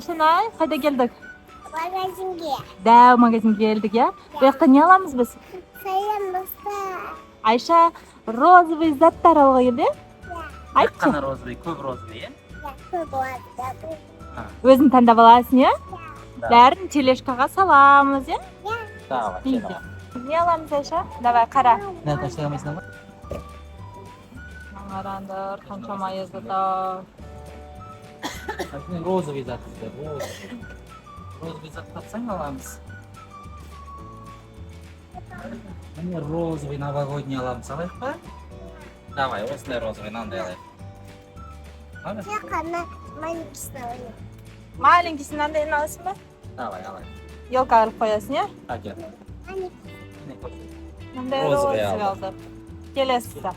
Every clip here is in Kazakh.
Ayşenay, qayda keldik? Magazinga. Da, magazinga keldik ya. Bu yoqda ne olamiz biz? Sayamızda. Ayşe, rozовый zatlar olg'a keldi. Aytchi. Qana rozvoy, ko'p rozvoy. Yakı boğazda. O'zing tanlab olasan ya. Da. Bärini teleshkaga salamiz ya. Давай, Bizi. давай. Ne olamiz Ayşe? Davay qara. Ne taşlamaysan mı? Mağarandır, qanchama yozida. Розовый zat bizda, rozовый. Rozовый zat topsang olamiz. Mana rozовый новогодний olamiz, olaylik-mi? Давай, осындай розовый нандай alaylik. Mana. Yakana manikisini alayım. Malinkisinden de alasın mı? Давай, alaylik. Yolga alib qo'yasan ya. Hadi. Manik. Ne koy? Bunday Rozовый rozовый aldım. oldi. Kelesizda.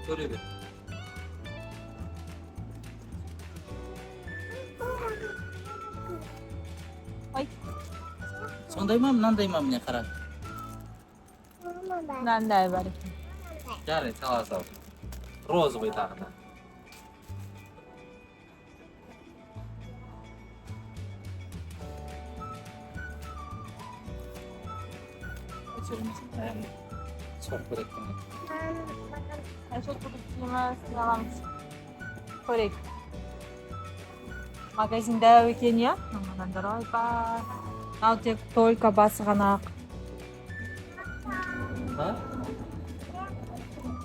Ko'raver. Ay, Sondaymi, mundaymi meni qara. Mama ben. bunday bor ekan. Jarayt, xalos. Розовый taqdi. Çok bıraktım. Ayşe turistimiz alamiz. Ko'raylik. Magazinda ekan ya. Manalar oybar. Tek только basg'anoq. Ha?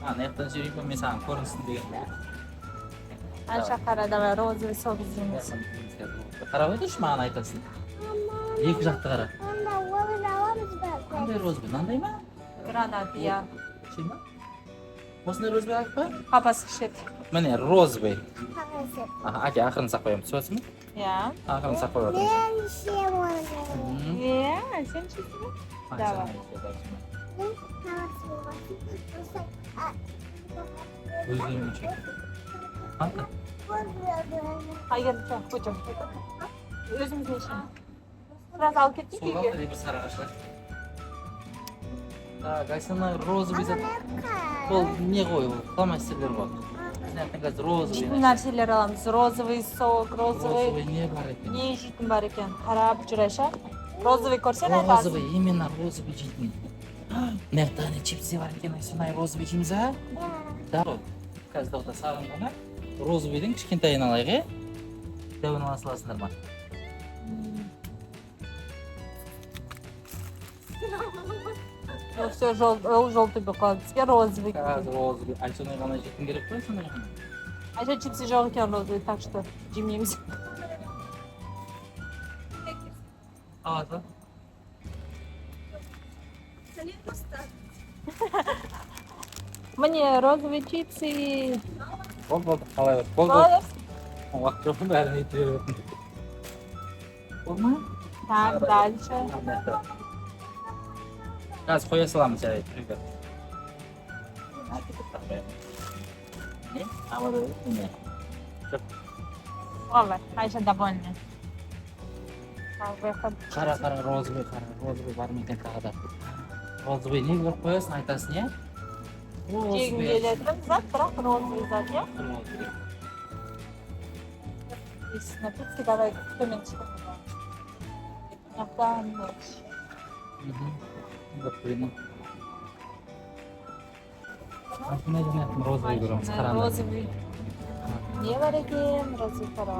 Ha, nereden söyleyeyim ben sana korusun diye. Ayşe qara davay rozовый sobzimiz. Qarab o'tish ma'ni aytasan. Ikki yoqda qara. Onda olur alamız ben. Qanday rozvoy, nandaymi? Granat ya. Shimi? O'sini rozvoy aytma. Qapas qishit. Mana rozvoy. Parası. Aha, aka oxirini saqlaymiz, tushunasizmi? Ya. Oxirini saqlab o'tiramiz. Ben şey var. Ya, sen chiqding. Давай. O'zing uchun. Qanday? Qayerga ko'cham. O'zimizni ishimiz. Biraz olib ketdik So'lga uyga. bir sarg'ashlar. Так, Айсана розовый зат. Бұл не ғой, ол фломастерлер бар. Мен қазір розовый. Жейтін нәрселер аламыз. Розовый сок, розовый. Розовый не бар екен. Не жейтін бар екен. Қарап жүр Айша. Розовый көрсең айтасың. Розовый, именно розовый жейтін. Мына жақта чипсы бар екен, Айсана розовый жейміз, а? Да. Қазір тоқта сағын ғана розовыйдың кішкентайын алайық, е? Дәуін ала саласыңдар ма? Все, желтый бұқы. Бізге розовый. Қазір розовый. Айсана ғана жейтін керек қой, сонда ғана. Айша чипсы жоқ екен розовый, так что жемейміз. Алады. Міне розовый чипсы. Болды, қалай бар? Болды. Молодец. Уақыт жоқпын, бәрін етіп беретін. Болма? Так, дальше. Қазір қоя саламыз, жарайды, ребят. Не? А вот не. Ой, Айша довольна. Так, выход. Қара, розовый бар ма екен тағы да. Розовый не көріп қоясың, айтасың, иә? Жегім келетін зат, бірақ розовый зат, иә? Розовый. Здесь напитки, давай төмен шығып. Жақтан дальше. Вот, блин. Антонай жанатын розовый көреміз, қараңдар. Розовый. Не бар екен? Розовый қара.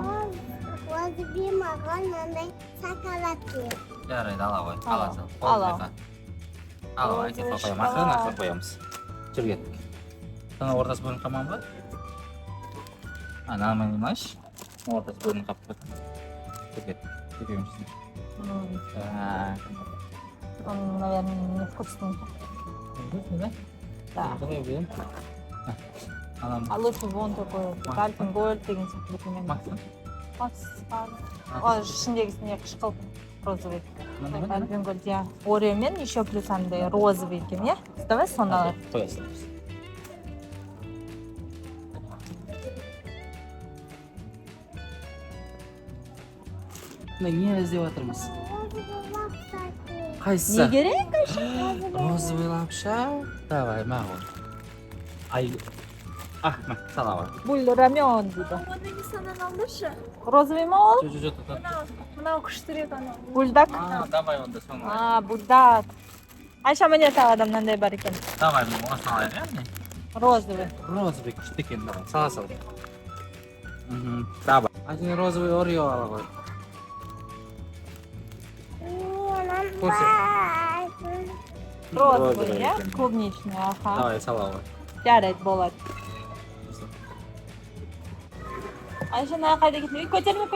Vazibi makarnanın sakalatı. Жарайды, ала ғой, Ала. ала сал. Ала. Ала, әкеп қоямыз, ақырын ақырын қоямыз. Жүр кеттік. Sana ортасы бөлініп қалмаған ба? Ана понимаешь? Ортасы бөлініп қалып қойды. Жүр кеттік. Жүреміз. Так. Он, наверное, невкусный. Вкусно, да? Да. Давай уберем. Аламыз. А лучше вон такой, Альпен Гольд деген сияқты документ. Максим. Макс, ой, ішіндегісіне қышқыл розовый. Альпен Гольд, я. Орео мен еще плюс андай розовый екен, иә? Давай сонда алайық. Қоясың. Не іздеп жатырмыз? Қайсысы? Не керек? Розовый лапша. Давай, мағын. Ай, Ah, салам. Бұл рамен дейді. Розовый ма ол? Жо-жо-жо. Мынау күштірек анау. Бульдак? Давай онда соны. Бульдак. Айша міне тағы да мынандай бар екен. Давай, осыны алайық, яғни. Розовый. Розовый күшті екен, давай. Сала. Давай. Один розовый Орео ала қой. Розовый, иә? Клубничный, аха. Давай, сала ғой. Жарайды, болады. Айша мына қайда кетмей? Көтерме.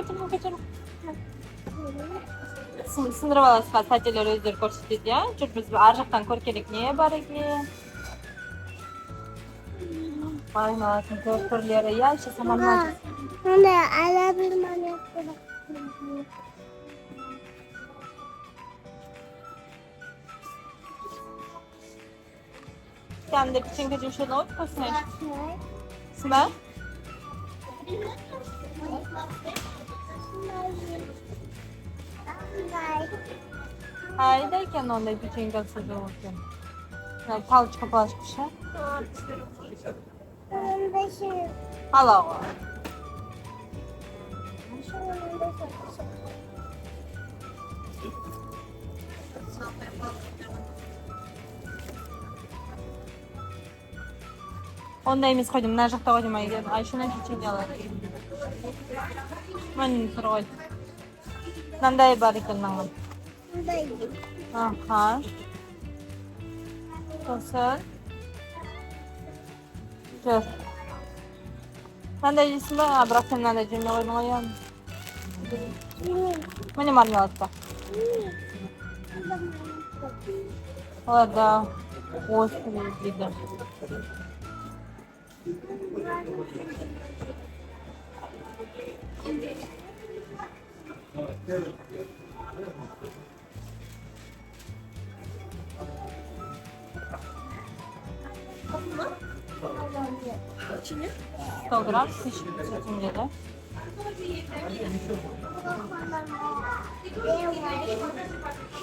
Сындырып аласызға сәтелер өздері көрсетеді, иә? Жүр біз ар жақтан көркелік не бар екен? Мармеладтың түрлері, иә? Айша самармелад. Мындай ала-бір монетка. Там де печенька еще одного вкусная. Сма? Hayda ekan onday pechenькасы жоқ екен. Палочка ше? Ала ғой. Ондай емес қойдым, мына жақта қойдым Айшадан печенье алады. Міне тұр ғой. Мынандай бар екен маған. Аха. Сосын. Жүр. Мынандай жейсің ба? Бірақ сен мынандай жеме қойдың ғой, яғни. Міне мармеладқа. Олар да острый дейді. İçine? 100 грамм 1500 теңгеде.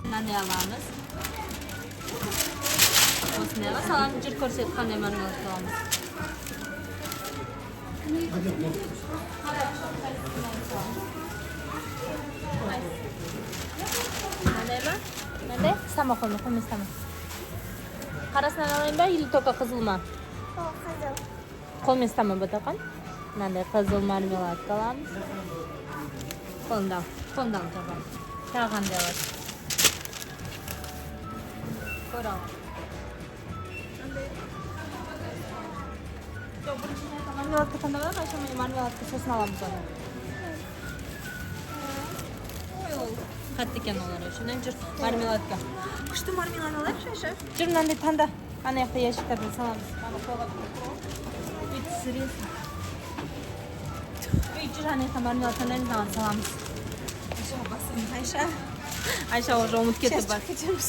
Мынандай аламыз. Осындай саламыз, жүр көрсет қандай мармелад аламыз. Мынандай ма? Мынандай? Сама қойма, қоймай сама. Қарасынан алайын ба, или только қызыл ма? Қызыл. Қолмен ұстама бұтақан. Мынандай қызыл мармеладка аламыз. Қолында ал жабам. Тағы қандай алады. Көр ал. Жоқ, бірінші мармеладка таңдаған, Айша мен мармеладка сосын аламыз оны. Қатты екен олар үшін. Жүр, мармеладка. Күшті мармелад алайықшы, Айша? Жүр, мынандай таңда. Ана жақта ящиктерден саламыз. Сіресін. Жүр, ана жақта мармелад таңдаймыз, аған саламыз. Айша, басымыз, Айша. Айша уже ұмыт кетіп бар. Кетеміз.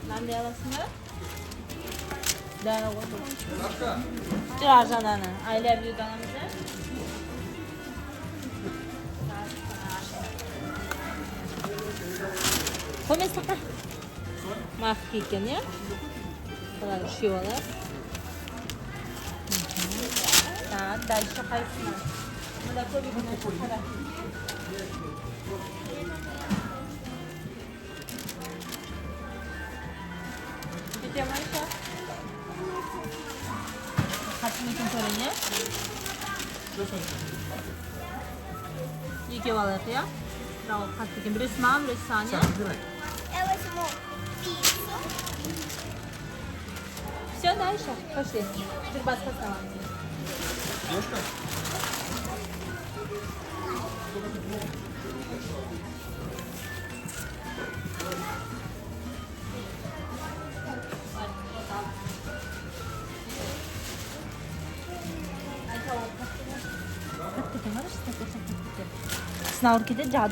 Мынандай аласың ба? Дәрі қойды. Жүр, аржананы. I love you данамызды. Қоймай сақта. Мақы екен, е? Бұлар үшеу алар. Так, дальше қайсына. Мұнда көп екен, қара. Кетем, Айша? Қатым екен көрін, е? Екеу алайық, е? Брavo, қатты екен. Біресі маған, біресі саған, е? Evet, bu. Все, да, Айша? Пошли. Жүр, басқасын аламыз. Қатты екен, қарашы, қатты екен. Сынауыр кетеді, жағы